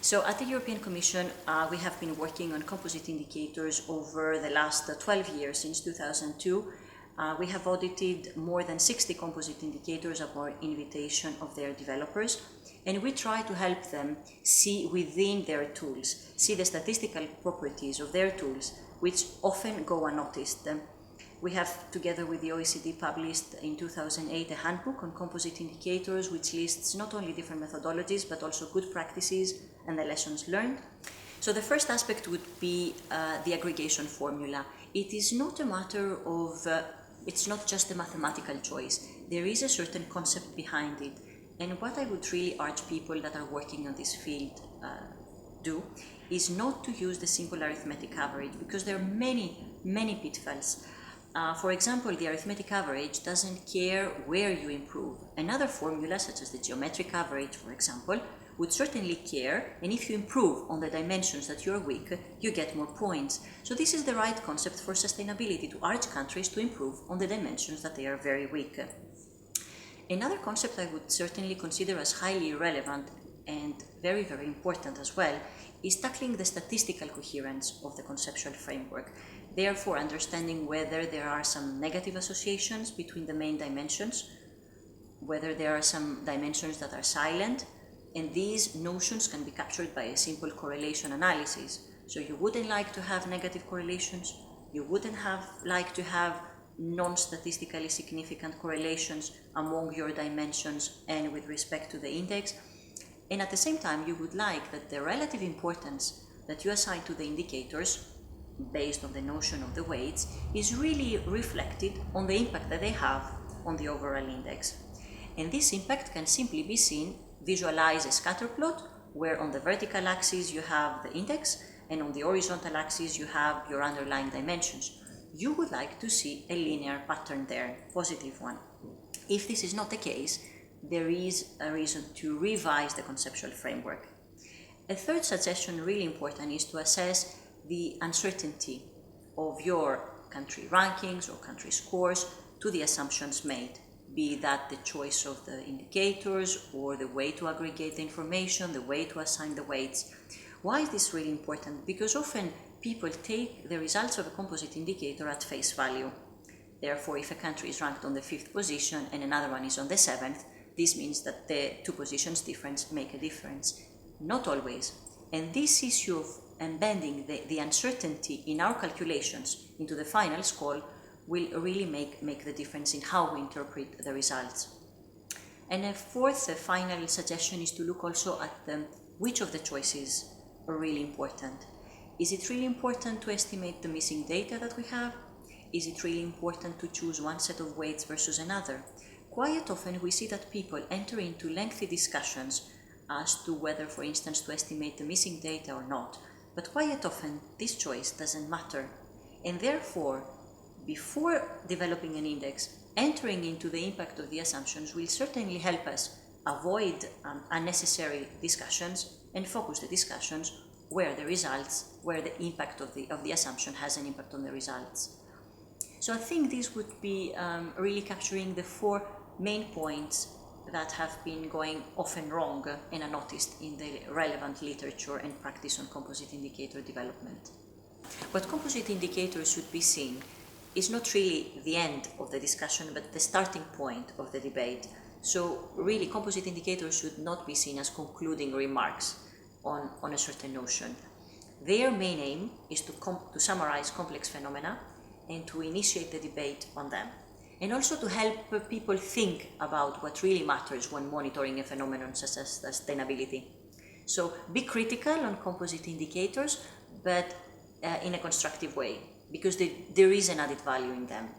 So at the European Commission, we have been working on composite indicators over the last 12 years, since 2002. We have audited more than 60 composite indicators upon invitation of their developers, and we try to help them see within their tools, see the statistical properties of their tools, which often go unnoticed. We have, together with the OECD, published in 2008 a handbook on composite indicators, which lists not only different methodologies, but also good practices and the lessons learned. So the first aspect would be the aggregation formula. It is not a matter of, it's not just a mathematical choice. There is a certain concept behind it. And what I would really urge people that are working on this field do is not to use the simple arithmetic average, because there are many pitfalls. For example, the arithmetic average doesn't care where you improve. Another formula, such as the geometric average, for example, would certainly care, and if you improve on the dimensions that you're weak, you get more points. So this is the right concept for sustainability, to urge countries to improve on the dimensions that they are very weak. Another concept I would certainly consider as highly relevant and very important as well is tackling the statistical coherence of the conceptual framework. Therefore, understanding whether there are some negative associations between the main dimensions, whether there are some dimensions that are silent, and these notions can be captured by a simple correlation analysis. So you wouldn't like to have negative correlations, you wouldn't like to have non-statistically significant correlations among your dimensions and with respect to the index. And at the same time, you would like that the relative importance that you assign to the indicators, based on the notion of the weights, is really reflected on the impact that they have on the overall index. And this impact can simply be seen, visualize a scatter plot, where on the vertical axis you have the index, and on the horizontal axis you have your underlying dimensions. You would like to see a linear pattern there, positive one. If this is not the case, there is a reason to revise the conceptual framework. A third suggestion, really important, is to assess the uncertainty of your country rankings or country scores to the assumptions made, be that the choice of the indicators or the way to aggregate the information, the way to assign the weights. Why is this really important? Because often people take the results of a composite indicator at face value. Therefore, if a country is ranked on the 5th position and another one is on the 7th, this means that the 2 positions difference make a difference. Not always. And this issue of embedding the uncertainty in our calculations into the final score will really make the difference in how we interpret the results. And a fourth, a final suggestion is to look also at which of the choices are really important. Is it really important to estimate the missing data that we have? Is it really important to choose one set of weights versus another? Quite often we see that people enter into lengthy discussions as to whether, for instance, to estimate the missing data or not. But quite often this choice doesn't matter. And therefore, before developing an index, entering into the impact of the assumptions will certainly help us avoid unnecessary discussions and focus the discussions where the impact of the assumption has an impact on the results. So I think this would be really capturing the 4 main points that have been going often wrong and unnoticed in the relevant literature and practice on composite indicator development. What composite indicators should be seen is not really the end of the discussion, but the starting point of the debate. So really, composite indicators should not be seen as concluding remarks on a certain notion. Their main aim is to summarize complex phenomena and to initiate the debate on them, and also to help people think about what really matters when monitoring a phenomenon such as sustainability. So be critical on composite indicators, but in a constructive way, because there is an added value in them.